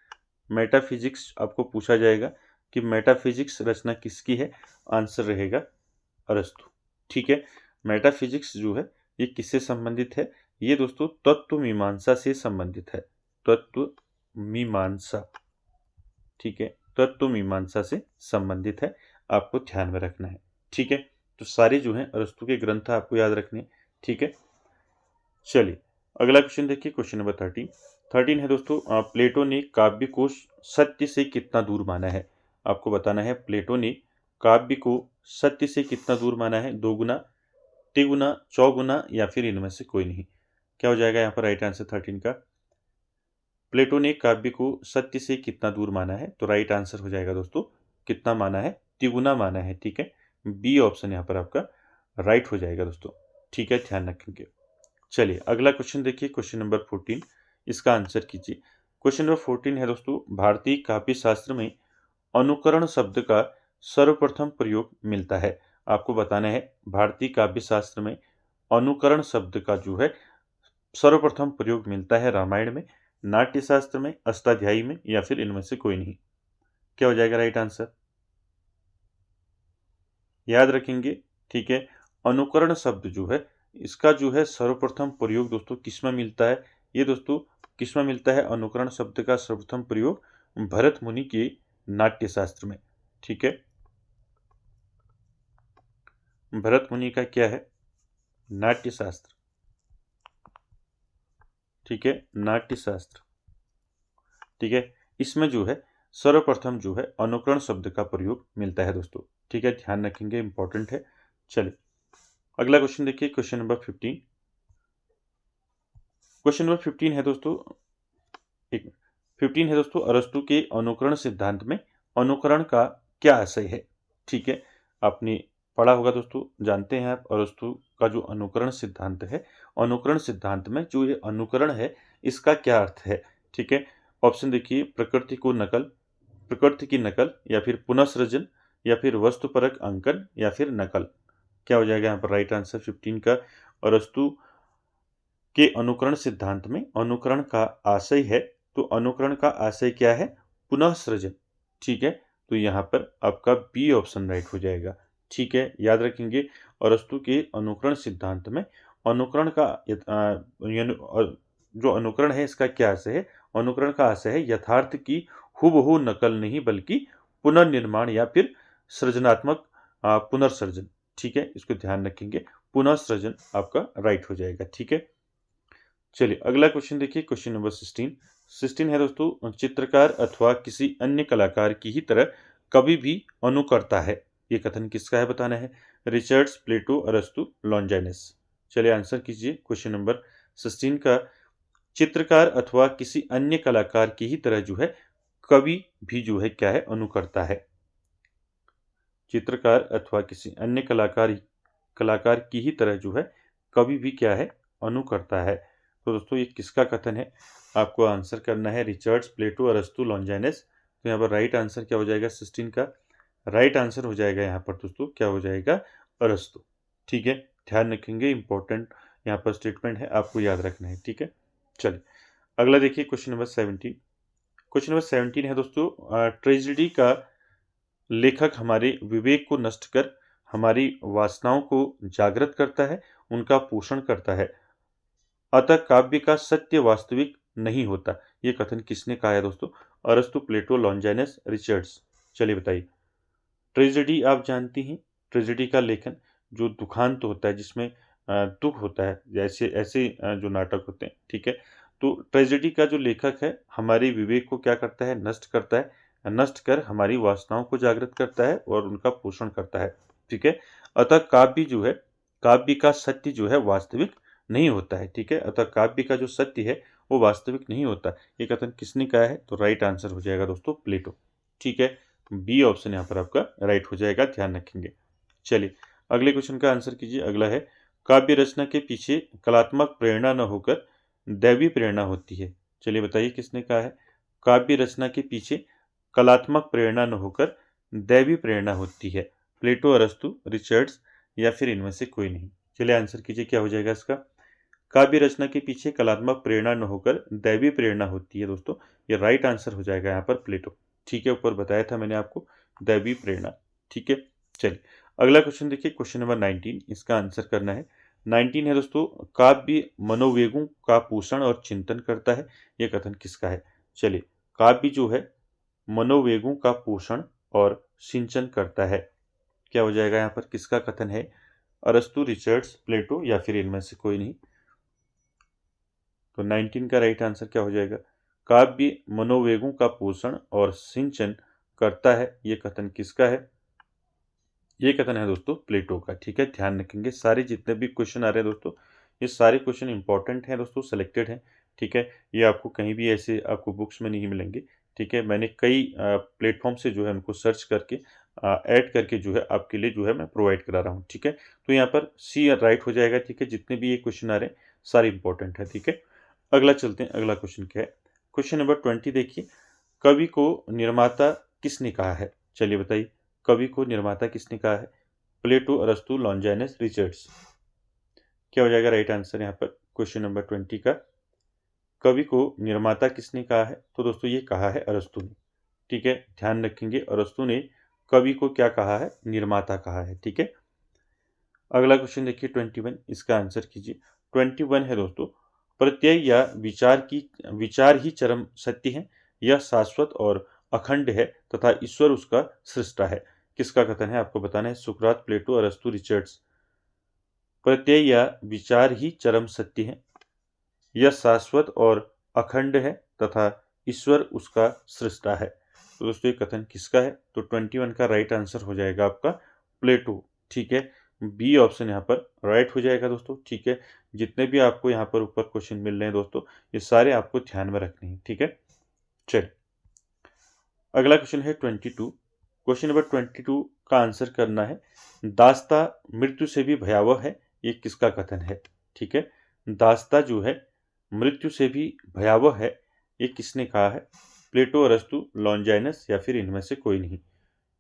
मेटाफिजिक्स आपको पूछा जाएगा कि मेटाफिजिक्स रचना किसकी है, आंसर रहेगा अरस्तु, ठीक है। मेटाफिजिक्स जो है ये किससे संबंधित है, ये दोस्तों तत्व मीमांसा से संबंधित है। तत्व मीमांसा, ठीक है, तत्व मीमांसा से संबंधित है, आपको ध्यान में रखना है, ठीक है। तो सारे जो हैं अरस्तु के ग्रंथ आपको याद रखने, ठीक है। चलिए अगला क्वेश्चन देखिए, क्वेश्चन नंबर 13 है दोस्तों, प्लेटो ने काव्य को सत्य से कितना दूर माना है। आपको बताना है प्लेटो ने काव्य को सत्य से कितना दूर माना है, 2 गुना, 3 गुना, 4 गुना या फिर इनमें से कोई नहीं। क्या हो जाएगा यहाँ पर राइट आंसर 13 का, प्लेटो ने काव्य को सत्य से कितना दूर माना है, तो राइट आंसर हो जाएगा दोस्तों कितना माना है, तिगुना माना है, ठीक है। बी ऑप्शन यहाँ पर आपका राइट हो जाएगा दोस्तों, ठीक है, ध्यान रखेंगे। चलिए अगला क्वेश्चन देखिए, क्वेश्चन नंबर 14, इसका आंसर कीजिए। क्वेश्चन नंबर 14 है दोस्तों, भारतीय काव्य शास्त्र में अनुकरण शब्द का सर्वप्रथम प्रयोग मिलता है। आपको बताना है भारतीय काव्य शास्त्र में अनुकरण शब्द का जो है सर्वप्रथम प्रयोग मिलता है रामायण में, नाट्यशास्त्र में, अष्टाध्यायी में, या फिर इनमें से कोई नहीं? क्या हो जाएगा राइट आंसर? याद रखेंगे, ठीक है। अनुकरण शब्द जो है, इसका जो है सर्वप्रथम प्रयोग दोस्तों किसमें मिलता है? ये दोस्तों किसमें मिलता है? अनुकरण शब्द का सर्वप्रथम प्रयोग भरत मुनि के नाट्यशास्त्र में, ठीक है। भरत मुनि का क्या है? नाट्यशास्त्र, ठीक है, नाट्यशास्त्र, ठीक है। इसमें जो है सर्वप्रथम जो है अनुकरण शब्द का प्रयोग मिलता है दोस्तों, ठीक है, ध्यान रखेंगे, इंपॉर्टेंट है। चलिए अगला क्वेश्चन देखिए, क्वेश्चन नंबर 15। क्वेश्चन नंबर 15 है दोस्तों, एक 15 है दोस्तों, अरस्तु के अनुकरण सिद्धांत में अनुकरण का क्या आशय है? ठीक है, आपने पढ़ा होगा दोस्तों, जानते हैं आप अरस्तु का जो अनुकरण सिद्धांत है, अनुकरण सिद्धांत में जो ये अनुकरण है इसका क्या अर्थ है? ठीक है, ऑप्शन देखिए, प्रकृति को नकल, प्रकृति की नकल, या फिर पुनःसृजन, या फिर वस्तुपरक अंकन, या फिर नकल। क्या हो जाएगा यहाँ पर राइट आंसर 15 का? अरस्तु के अनुकरण सिद्धांत में अनुकरण का आशय है, तो अनुकरण का आशय क्या है? पुनः सृजन, ठीक है। तो यहाँ पर आपका बी ऑप्शन राइट हो जाएगा, ठीक है। याद रखेंगे, अरस्तु के अनुकरण सिद्धांत में अनुकरण का जो अनुकरण है इसका क्या आशय है? अनुकरण का आशय है यथार्थ की हूबहू नकल नहीं, बल्कि पुनर्निर्माण या फिर सृजनात्मक पुनर्सृजन, ठीक है। इसको ध्यान रखेंगे, पुनः सृजन आपका राइट हो जाएगा, ठीक है। चलिए अगला क्वेश्चन देखिए, क्वेश्चन नंबर 16 है दोस्तों, चित्रकार अथवा किसी अन्य कलाकार की ही तरह कभी भी अनुकरता है, ये कथन किसका है बताना है? रिचर्ड्स, प्लेटो, अरस्तु, लॉन्जाइनस। चलिए आंसर कीजिए क्वेश्चन नंबर 16 का। चित्रकार अथवा किसी अन्य कलाकार की ही तरह जो है कभी भी जो है क्या है? अनुकरता है। चित्रकार अथवा किसी अन्य कलाकार की ही तरह जो है कभी भी क्या है? अनुकरता है। तो दोस्तों ये किसका कथन है? आपको आंसर करना है रिचर्ड्स, प्लेटो, अरस्तु, लॉन्जाइनस। तो यहाँ पर राइट आंसर क्या हो जाएगा? 16 का राइट आंसर हो जाएगा यहाँ पर दोस्तों क्या हो जाएगा? अरस्तु, ठीक है। ध्यान रखेंगे, इंपॉर्टेंट यहाँ पर स्टेटमेंट है, आपको याद रखना है, ठीक है। चलिए अगला देखिए, क्वेश्चन नंबर 17। क्वेश्चन नंबर 17 है दोस्तों, ट्रेजेडी का लेखक हमारे विवेक को नष्ट कर हमारी वासनाओं को जागृत करता है, उनका पोषण करता है, अतः काव्य का सत्य वास्तविक नहीं होता। ये कथन किसने कहा है दोस्तों? अरस्तु, प्लेटो, लॉन्जाइनस, रिचर्ड्स। चलिए बताइए। ट्रेजेडी आप जानती हैं, ट्रेजेडी का लेखन जो दुखांत होता है, जिसमें दुख होता है, जैसे ऐसे जो नाटक होते हैं, ठीक है। तो ट्रेजेडी का जो लेखक है हमारे विवेक को क्या करता है? नष्ट करता है, नष्ट कर हमारी वासनाओं को जागृत करता है और उनका पोषण करता है, ठीक है। अतः काव्य जो है, काव्य का सत्य जो है वास्तविक नहीं होता है, ठीक है। अतः काव्य का जो सत्य है वो वास्तविक नहीं होता। ये कथन किसने कहा है? तो राइट आंसर हो जाएगा दोस्तों प्लेटो, ठीक है। बी ऑप्शन यहाँ पर आपका राइट हो जाएगा, ध्यान रखेंगे। चलिए अगले क्वेश्चन का आंसर कीजिए। अगला है, काव्य रचना के पीछे कलात्मक प्रेरणा न होकर दैवी प्रेरणा होती है। चलिए बताइए किसने कहा है? काव्य रचना के पीछे कलात्मक प्रेरणा न होकर दैवी प्रेरणा होती है। प्लेटो, अरस्तु, रिचर्ड्स, या फिर इनमें से कोई नहीं। चलिए आंसर कीजिए, क्या हो जाएगा इसका? काव्य रचना के पीछे कलात्मक प्रेरणा न होकर दैवी प्रेरणा होती है दोस्तों, ये राइट आंसर हो जाएगा यहाँ पर प्लेटो, ठीक है। ऊपर बताया था मैंने आपको, दैवी प्रेरणा, ठीक है। चलिए अगला क्वेश्चन देखिए, क्वेश्चन नंबर 19, इसका आंसर करना है। 19 है दोस्तों, काव्य मनोवेगों का पोषण और चिंतन करता है, यह कथन किसका है? चलिए, काव्य जो है मनोवेगों का पोषण और सिंचन करता है, क्या हो जाएगा यहाँ पर? किसका कथन है? अरस्तु, रिचर्ड्स, प्लेटो, या फिर इनमें से कोई नहीं। तो 19 का राइट आंसर क्या हो जाएगा? काव्य मनोवेगों का पोषण और सिंचन करता है, ये कथन किसका है? ये कथन है दोस्तों प्लेटो का, ठीक है। ध्यान रखेंगे, सारे जितने भी क्वेश्चन आ रहे हैं दोस्तों, ये सारे क्वेश्चन इंपॉर्टेंट हैं दोस्तों, सेलेक्टेड हैं, ठीक है। ये आपको कहीं भी ऐसे आपको बुक्स में नहीं मिलेंगे, ठीक है। मैंने कई प्लेटफॉर्म से जो है उनको सर्च करके ऐड करके जो है आपके लिए जो है मैं प्रोवाइड करा रहा हूँ, ठीक है। तो यहाँ पर सी राइट हो जाएगा, ठीक है। जितने भी ये क्वेश्चन आ रहे हैं सारे इंपॉर्टेंट है, ठीक है। अगला चलते हैं, अगला क्वेश्चन क्या है? क्वेश्चन नंबर 20 देखिए, कवि को निर्माता किसने कहा है? चलिए बताइए, कवि को निर्माता किसने कहा है? प्लेटो, अरस्तु, लॉन्जाइनस, रिचर्ड्स। क्या हो जाएगा राइट आंसर यहाँ पर क्वेश्चन नंबर 20 का? कवि को निर्माता किसने कहा है? तो दोस्तों ये कहा है अरस्तु ने। ठीक है, ध्यान रखेंगे अरस्तु ने कवि को क्या कहा है? निर्माता कहा है। ठीक है, अगला क्वेश्चन देखिए 21, इसका आंसर कीजिए। 21 है दोस्तों, प्रत्यय या विचार ही चरम सत्य है, यह शाश्वत और अखंड है तथा ईश्वर उसका सृष्टा है। किसका कथन है? आपको बताना है। सुकरात, प्लेटो, अरस्तु, रिचर्ड्स। प्रत्यय या विचार ही चरम सत्य है, यह शाश्वत और अखंड है तथा ईश्वर उसका सृष्टा है। तो दोस्तों ये कथन किसका है? तो 21 का राइट आंसर हो जाएगा आपका प्लेटो। ठीक है, बी ऑप्शन यहाँ पर राइट हो जाएगा दोस्तों। ठीक है, जितने भी आपको यहाँ पर ऊपर क्वेश्चन मिल रहे हैं दोस्तों, ये सारे आपको ध्यान में रखने हैं। ठीक है, चलिए अगला क्वेश्चन है 22। क्वेश्चन नंबर 22 का आंसर करना है। दास्ता मृत्यु से भी भयावह है, ये किसका कथन है? ठीक है, दास्ता जो है मृत्यु से भी भयावह है, ये किसने कहा है? प्लेटो, अरस्तु, लॉन्जाइनस या फिर इनमें से कोई नहीं।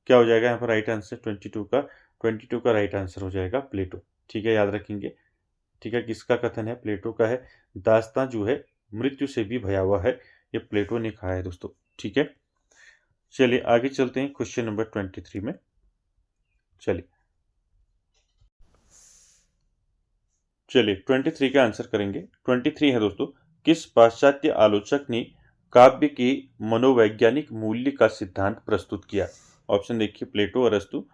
क्या हो जाएगा यहाँ पर राइट आंसर? 22 का राइट आंसर हो जाएगा प्लेटो। ठीक है, याद रखेंगे। ठीक है, किसका कथन है? प्लेटो का है। दास्तां जो है मृत्यु से भी भयावह है, ये प्लेटो ने कहा है दोस्तों। ठीक है, चलिए आगे चलते हैं क्वेश्चन नंबर 23 में। चलिए 23 का आंसर करेंगे। 23 है दोस्तों, किस पाश्चात्य आलोचक ने काव्य के मनोवैज्ञानिक मूल्य का सिद्धांत प्रस्तुत किया? ऑप्शन देखिए, प्लेटो, अरस्तु,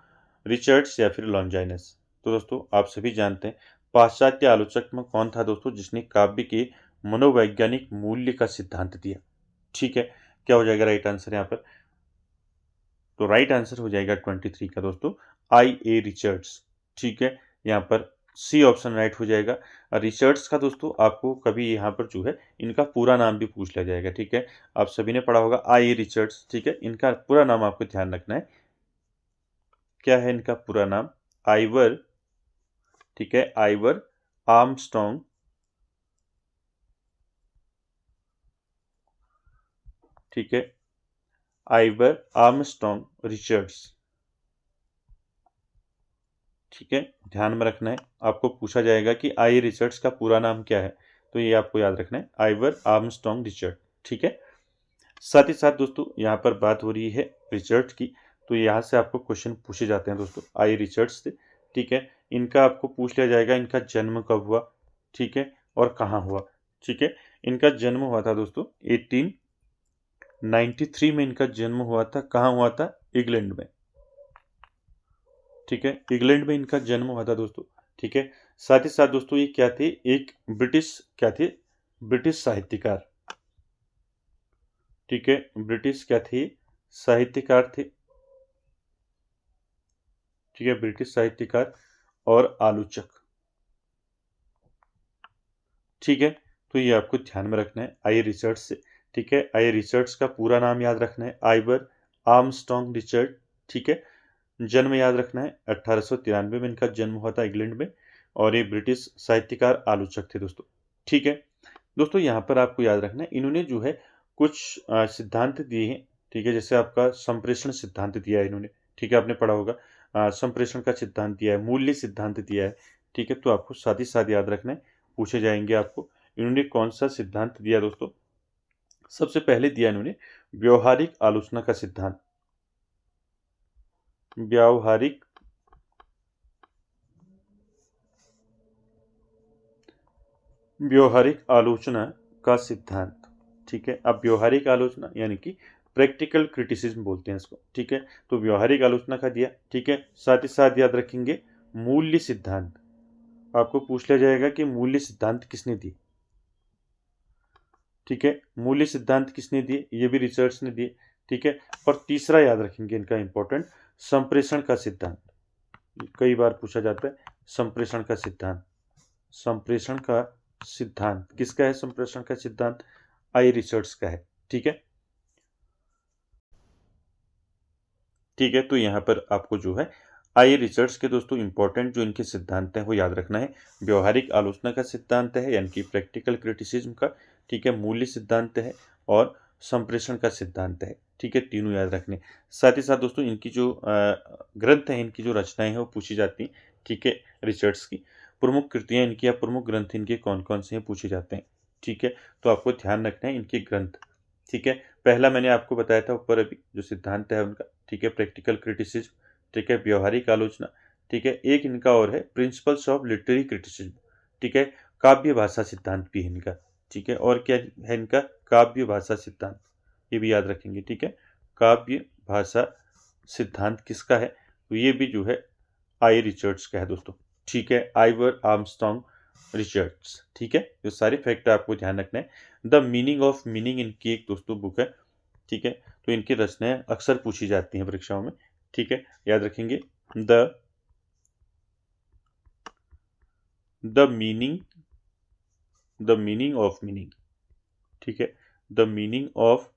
रिचर्ड्स या फिर लॉन्जाइनस। तो दोस्तों आप सभी जानते हैं पाश्चात्य आलोचक में कौन था दोस्तों जिसने काव्य के मनोवैज्ञानिक मूल्य का सिद्धांत दिया? ठीक है, क्या हो जाएगा राइट आंसर यहाँ पर? तो राइट आंसर हो जाएगा 23 का दोस्तों I.A. रिचर्ड्स। ठीक है, यहाँ पर सी ऑप्शन राइट हो जाएगा। रिचर्ड्स का दोस्तों आपको कभी यहाँ पर जो है इनका पूरा नाम भी पूछ लिया जाएगा। ठीक है, आप सभी ने पढ़ा होगा I.A. रिचर्ड्स। ठीक है, इनका पूरा नाम आपको ध्यान रखना है। क्या है इनका पूरा नाम? आइवर, ठीक है, आइवर आर्मस्ट्रॉन्ग, ठीक है, आइवर आर्मस्ट्रॉन्ग रिचर्ड्स। ठीक है, ध्यान में रखना है। आपको पूछा जाएगा कि आई रिचर्ड्स का पूरा नाम क्या है, तो ये आपको याद रखना है, आइवर आर्मस्ट्रॉन्ग रिचर्ड। ठीक है, साथ ही साथ दोस्तों यहाँ पर बात हो रही है रिचर्ड्स की, तो यहाँ से आपको क्वेश्चन पूछे जाते हैं दोस्तों आई रिचर्ड्स से। ठीक है, इनका आपको पूछ लिया जाएगा इनका जन्म कब हुआ, ठीक है, और कहाँ हुआ। ठीक है, इनका जन्म हुआ था दोस्तों 1893 में इनका जन्म हुआ था। कहाँ हुआ था? इंग्लैंड में। ठीक है, इंग्लैंड में इनका जन्म हुआ था दोस्तों। ठीक है, साथ ही साथ दोस्तों ये क्या थे? एक ब्रिटिश क्या थे? ब्रिटिश साहित्यकार। ठीक है, ब्रिटिश क्या थे? साहित्यकार थे। ठीक है, ब्रिटिश साहित्यकार और आलोचक। ठीक है, तो ये आपको ध्यान में रखना है आई रिचर्ड्स से। ठीक है, आई रिचर्ड्स का पूरा नाम याद रखना है, आइवर आर्मस्ट्रॉन्ग रिचर्ड। ठीक है, जन्म याद रखना है 1893 में इनका जन्म हुआ था इंग्लैंड में, और ये ब्रिटिश साहित्यकार आलोचक थे दोस्तों। ठीक है दोस्तों, यहाँ पर आपको याद रखना है इन्होंने जो है कुछ सिद्धांत दिए हैं। ठीक है, जैसे आपका संप्रेषण सिद्धांत दिया है इन्होंने। ठीक है, आपने पढ़ा होगा संप्रेषण का सिद्धांत दिया है, मूल्य सिद्धांत दिया है। ठीक है, तो आपको साथ ही साथ याद रखना है, पूछे जाएंगे आपको इन्होंने कौन सा सिद्धांत दिया दोस्तों। सबसे पहले दिया इन्होंने व्यवहारिक आलोचना का सिद्धांत। व्यावहारिक व्यवहारिक आलोचना का सिद्धांत। ठीक है, अब व्यवहारिक आलोचना यानी कि प्रैक्टिकल क्रिटिसिज्म बोलते हैं इसको। ठीक है, तो व्यवहारिक आलोचना का दिया। ठीक है, साथ ही साथ याद रखेंगे मूल्य सिद्धांत। आपको पूछ लिया जाएगा कि मूल्य सिद्धांत किसने दिए। ठीक है, मूल्य सिद्धांत किसने दिए? ये भी रिचर्ड्स ने दिए। ठीक है, और तीसरा याद रखेंगे इनका इंपॉर्टेंट, संप्रेषण का सिद्धांत। कई बार पूछा जाता है संप्रेषण का सिद्धांत। संप्रेषण का सिद्धांत किसका है? संप्रेषण का सिद्धांत आई रिचर्ड्स का है। ठीक है, ठीक है, तो यहाँ पर आपको जो है आई रिचर्ड्स के दोस्तों इंपॉर्टेंट जो इनके सिद्धांत हैं वो याद रखना है। व्यवहारिक आलोचना का सिद्धांत है यानी कि प्रैक्टिकल क्रिटिसिज्म का। ठीक है, मूल्य सिद्धांत है और संप्रेषण का सिद्धांत है। ठीक है, तीनों याद रखने। साथ ही साथ दोस्तों इनकी जो ग्रंथ हैं, इनकी जो रचनाएं हैं वो पूछी जाती हैं। ठीक है, रिचर्ड्स की प्रमुख कृतियां इनकी या प्रमुख ग्रंथ इनके कौन कौन से हैं पूछे जाते हैं। ठीक है। तो आपको ध्यान रखना है इनके ग्रंथ, ठीक है। पहला मैंने आपको बताया था ऊपर अभी जो सिद्धांत है उनका, ठीक है, प्रैक्टिकल क्रिटिसिज्म, ठीक है, व्यवहारिक आलोचना, ठीक है। एक इनका और है प्रिंसिपल्स ऑफ लिटरेरी क्रिटिसिज्म, ठीक है, काव्य भाषा सिद्धांत भी है इनका, ठीक है। और क्या है इनका, काव्य भाषा सिद्धांत, ये भी याद रखेंगे, ठीक है। काव्य भाषा सिद्धांत किसका है, तो ये भी जो है आई रिचर्ड्स का है दोस्तों, ठीक है, आइवर आर्मस्ट्रॉन्ग रिचर्ड्स, ठीक है। ये सारे फैक्ट आपको ध्यान रखना है। द मीनिंग ऑफ मीनिंग इनकी एक दोस्तों बुक है, ठीक है। तो इनकी रचनाएं अक्सर पूछी जाती हैं परीक्षाओं में, ठीक है, याद रखेंगे। द मीनिंग ऑफ मीनिंग, ठीक है, द मीनिंग ऑफ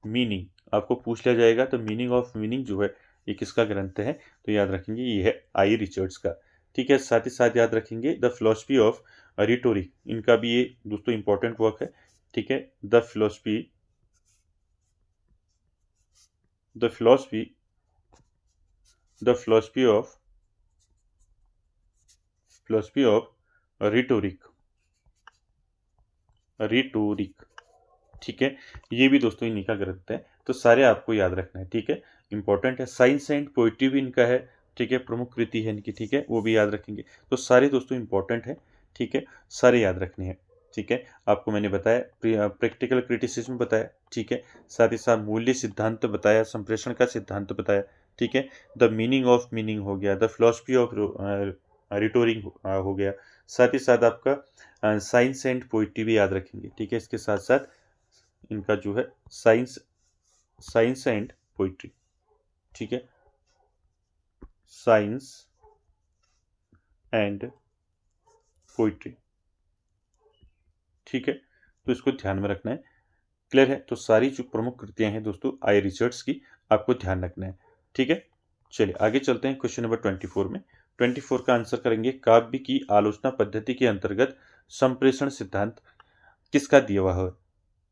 मीनिंग आपको पूछ लिया जाएगा, तो मीनिंग ऑफ मीनिंग जो है ये किसका ग्रंथ है, तो याद रखेंगे ये है आई रिचर्ड्स का, ठीक है। साथ ही साथ याद रखेंगे द फिलोसफी ऑफ रिटोरिक, इनका भी ये दोस्तों इंपॉर्टेंट वर्क है, ठीक है। द फिलोसफी ऑफ रिटोरिक, ठीक है। ये भी दोस्तों इन्हीं का ग्रंथ है, तो सारे आपको याद रखना है, ठीक है, इंपॉर्टेंट है। साइंस एंड पोइट्री भी इनका है, ठीक है, प्रमुख कृति है इनकी, ठीक है, वो भी याद रखेंगे। तो सारे दोस्तों इंपॉर्टेंट है, ठीक है, सारे याद रखने हैं, ठीक है। आपको मैंने बताया प्रैक्टिकल क्रिटिसिज्म बताया, ठीक है, साथ ही साथ मूल्य सिद्धांत बताया, संप्रेषण का सिद्धांत बताया, ठीक है। द मीनिंग ऑफ मीनिंग हो गया, द फिलोसफी ऑफ रिटोरिक हो गया, साथ ही साथ आपका साइंस एंड पोइट्री भी याद रखेंगे, ठीक है। इसके साथ साथ इनका जो है साइंस एंड पोइट्री, ठीक है, साइंस एंड पोइट्री, ठीक है। तो इसको ध्यान में रखना है, क्लियर है। तो सारी जो प्रमुख कृतियां हैं दोस्तों आई रिचर्ड्स की, आपको ध्यान रखना है, ठीक है। चलिए आगे चलते हैं क्वेश्चन नंबर 24 में। 24 का आंसर करेंगे, काव्य की आलोचना पद्धति के अंतर्गत संप्रेषण सिद्धांत किसका दिया हुआ है,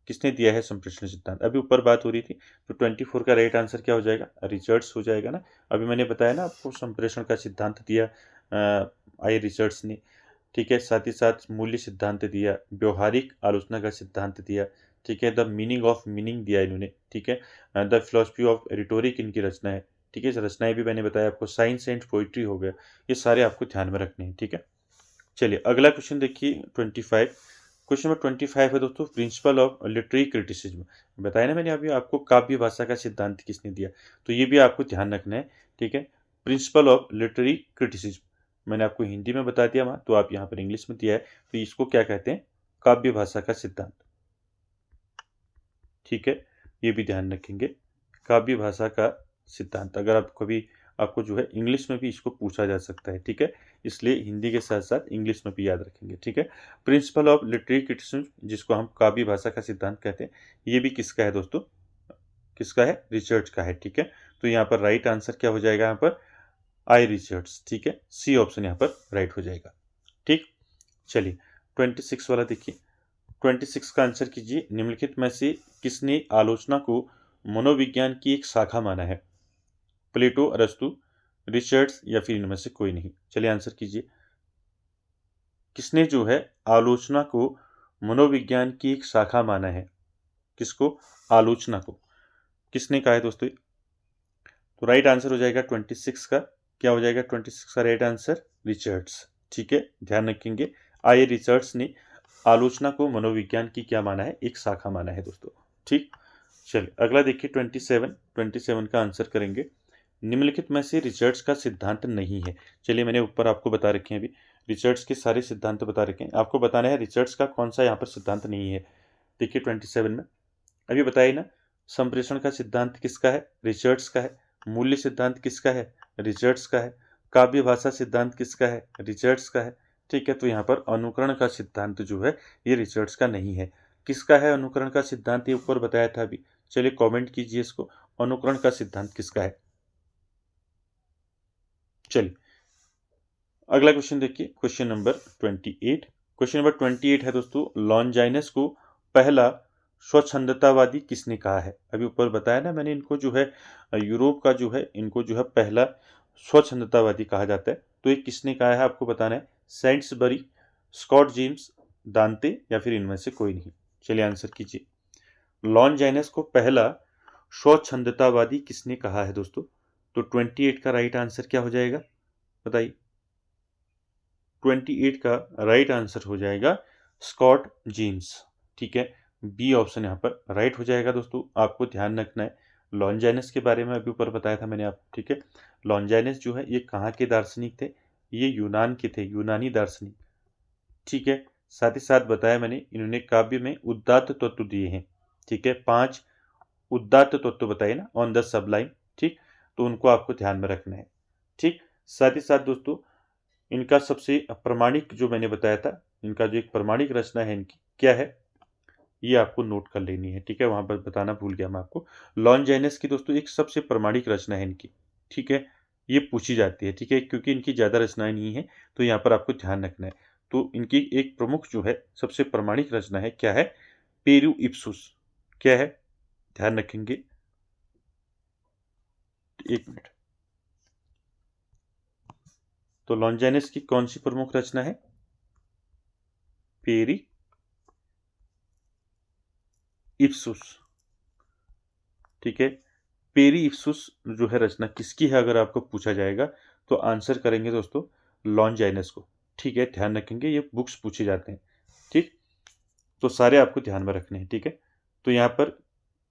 किसने दिया है संप्रेषण सिद्धांत, अभी ऊपर बात हो रही थी। तो 24 का राइट आंसर क्या हो जाएगा, रिचर्ड्स हो जाएगा ना। अभी मैंने बताया ना आपको, संप्रेषण का सिद्धांत दिया आई रिचर्ड्स ने, ठीक है। साथ ही साथ मूल्य सिद्धांत दिया, व्यवहारिक आलोचना का सिद्धांत दिया, ठीक है। द मीनिंग ऑफ मीनिंग दिया इन्होंने, ठीक है। द फिलोसफी ऑफ रिटोरिक इनकी रचना है, ठीक है। रचनाएं भी मैंने बताया आपको, साइंस एंड पोइट्री हो गया, ये सारे आपको ध्यान में रखने हैं, ठीक है। चलिए अगला क्वेश्चन देखिए 25। क्वेश्चन नंबर 25 है दोस्तों, प्रिंसिपल ऑफ लिटरेरी क्रिटिसिज्म। बताया ना मैंने अभी आपको, काव्य भाषा का सिद्धांत किसने दिया, तो ये भी आपको ध्यान रखना है, ठीक है। प्रिंसिपल ऑफ लिटरेरी क्रिटिसिज्म मैंने आपको हिंदी में बता दिया वहाँ, तो आप यहाँ पर इंग्लिश में दिया है, तो इसको क्या कहते हैं, काव्य भाषा का सिद्धांत, ठीक है। ये भी ध्यान रखेंगे, काव्य भाषा का सिद्धांत। अगर आप कभी आपको जो है इंग्लिश में भी इसको पूछा जा सकता है, ठीक है, इसलिए हिंदी के साथ साथ इंग्लिश में भी याद रखेंगे, ठीक है। प्रिंसिपल ऑफ लिटरेरी क्रिटिसिज्म जिसको हम काव्य भाषा का सिद्धांत कहते हैं, ये भी किसका है दोस्तों, किसका है, रिचर्ड्स का है, ठीक है। तो यहाँ पर राइट आंसर क्या हो जाएगा, यहाँ पर आई रिचर्ड्स, ठीक है, सी ऑप्शन यहाँ पर राइट हो जाएगा, ठीक। चलिए 26 वाला देखिए, 26 का आंसर कीजिए, निम्नलिखित में से किसने आलोचना को मनोविज्ञान की एक शाखा माना है, प्लेटो, अरस्तु, रिचर्ड्स या फिर इनमें से कोई नहीं। चलिए आंसर कीजिए, किसने जो है आलोचना को मनोविज्ञान की एक शाखा माना है, किसको, आलोचना को किसने कहा है दोस्तों, तो राइट आंसर हो जाएगा 26 का, क्या हो जाएगा 26 का राइट आंसर, रिचर्ड्स, ठीक है, ध्यान रखेंगे। आई रिचर्ड्स ने आलोचना को मनोविज्ञान की क्या माना है, एक शाखा माना है दोस्तों, ठीक। चलिए अगला देखिए 27 का आंसर करेंगे, निम्नलिखित में से रिचर्ड्स का सिद्धांत नहीं है। चलिए मैंने ऊपर आपको बता रखे हैं, अभी रिचर्ड्स के सारे सिद्धांत बता रखे हैं, आपको बताना है रिचर्ड्स का कौन सा यहाँ पर सिद्धांत नहीं है। देखिए 27 में अभी बताइए ना, संप्रेषण का सिद्धांत किसका है, रिचर्ड्स का है। मूल्य सिद्धांत किसका है, रिचर्ड्स का है। काव्य भाषा सिद्धांत किसका है, रिचर्ड्स का है, ठीक है। तो यहाँ पर अनुकरण का सिद्धांत जो है ये रिचर्ड्स का नहीं है। किसका है अनुकरण का सिद्धांत, ये ऊपर बताया था अभी, चलिए कमेंट कीजिए इसको, अनुकरण का सिद्धांत किसका है। चलिए अगला क्वेश्चन देखिए, क्वेश्चन नंबर 28। क्वेश्चन नंबर 28 है दोस्तों, लॉन्जाइनस को पहला स्वच्छंदतावादी किसने कहा है। अभी ऊपर बताया ना मैंने, इनको जो है यूरोप का जो है, इनको जो है पहला स्वच्छंदतावादी कहा जाता है, तो ये किसने कहा है आपको बताना है। सेंट्सबरी, स्कॉट जेम्स, दांते या फिर इनमें से कोई नहीं। चलिए आंसर कीजिए। लॉन्जाइनस को पहला स्वच्छंदतावादी किसने कहा है दोस्तों? तो 28 का राइट आंसर क्या हो जाएगा बताइए? 28 का राइट आंसर हो जाएगा स्कॉट जेम्स। ठीक है, बी ऑप्शन यहाँ पर राइट हो जाएगा। दोस्तों आपको ध्यान रखना है, लॉन्जाइनस के बारे में अभी ऊपर बताया था मैंने आपको। ठीक है, लॉन्जाइनस जो है ये कहाँ के दार्शनिक थे? ये यूनान के थे, यूनानी दार्शनिक। ठीक है, साथ ही साथ बताया मैंने इन्होंने काव्य में उदात्त तत्व दिए हैं। ठीक है, 5 उदात्त तत्व बताए ना, ऑन द सबलाइन। ठीक, तो उनको आपको ध्यान में रखना है। ठीक, साथ ही साथ दोस्तों इनका सबसे प्रमाणिक जो मैंने बताया था, इनका जो एक प्रमाणिक रचना है इनकी क्या है, ये आपको नोट कर लेनी है। ठीक है, वहां पर बताना भूल गया मैं आपको। लॉन्जाइनस की दोस्तों एक सबसे प्रमाणिक रचना है इनकी। ठीक है, ये पूछी जाती है। ठीक है, क्योंकि इनकी ज्यादा रचनाएं नहीं है, तो यहाँ पर आपको ध्यान रखना है। तो इनकी एक प्रमुख जो है सबसे प्रमाणिक रचना है, क्या है? पेरू इप्सुस। क्या है? ध्यान रखेंगे, एक मिनट। तो लॉन्जाइनस की कौन सी प्रमुख रचना है? पेरी इप्सुस। ठीक है, पेरी इप्सुस जो है रचना किसकी है अगर आपको पूछा जाएगा, तो आंसर करेंगे दोस्तों लॉन्जाइनस को। ठीक है, ध्यान रखेंगे, ये बुक्स पूछे जाते हैं। ठीक, तो सारे आपको ध्यान में रखने हैं। ठीक है, तो यहाँ पर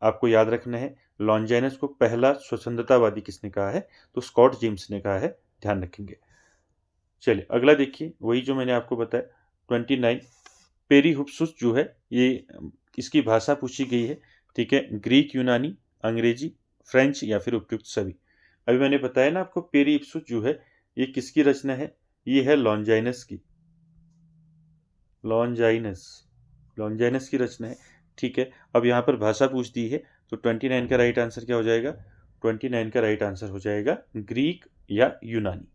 आपको याद रखना है लॉन्जाइनस को पहला स्वच्छंदतावादी किसने कहा है? तो स्कॉट जेम्स ने कहा है, ध्यान रखेंगे। चलिए अगला देखिए, वही जो मैंने आपको बताया 29 पेरीहुप्सुस जो है ये इसकी भाषा पूछी गई है। ठीक है, ग्रीक, यूनानी, अंग्रेजी, फ्रेंच या फिर उपयुक्त सभी। अभी मैंने बताया ना आपको, पेरीइप्सुस जो है ये किसकी रचना है? ये है लॉन्जाइनस की। लॉन्जाइनस, लॉन्जाइनस की रचना है। ठीक है, अब यहाँ पर भाषा पूछ दी है, तो 29 का राइट आंसर क्या हो जाएगा? 29 का राइट आंसर हो जाएगा ग्रीक या यूनानी।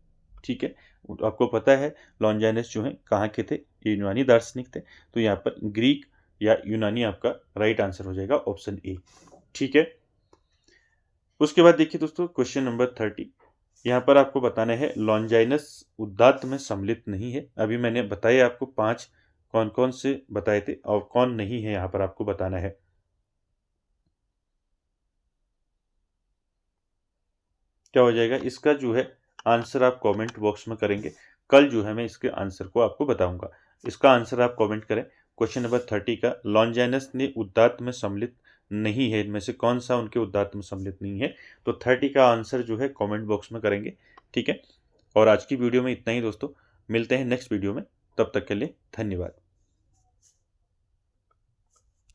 ठीक है, तो आपको पता है लॉन्जाइनस जो है कहाँ के थे? ये यूनानी दार्शनिक थे। तो यहाँ पर ग्रीक या यूनानी आपका राइट आंसर हो जाएगा, ऑप्शन ए। ठीक है, उसके बाद देखिए दोस्तों क्वेश्चन नंबर 30। यहाँ पर आपको बताना है लॉन्जाइनस उदात्त में सम्मिलित नहीं है। अभी मैंने बताया आपको 5 कौन कौन से बताए थे और कौन नहीं है, यहाँ पर आपको बताना है। क्या हो जाएगा इसका जो है आंसर? आप कमेंट बॉक्स में करेंगे, कल जो है मैं इसके आंसर को आपको बताऊंगा। इसका आंसर आप कमेंट करें। क्वेश्चन नंबर 30 का लॉन्जाइनस ने उदात्त में सम्मिलित नहीं है, इनमें से कौन सा उनके उदात्त में सम्मिलित नहीं है? तो 30 का आंसर जो है कमेंट बॉक्स में करेंगे। ठीक है, और आज की वीडियो में इतना ही दोस्तों, मिलते हैं नेक्स्ट वीडियो में, तब तक के लिए धन्यवाद।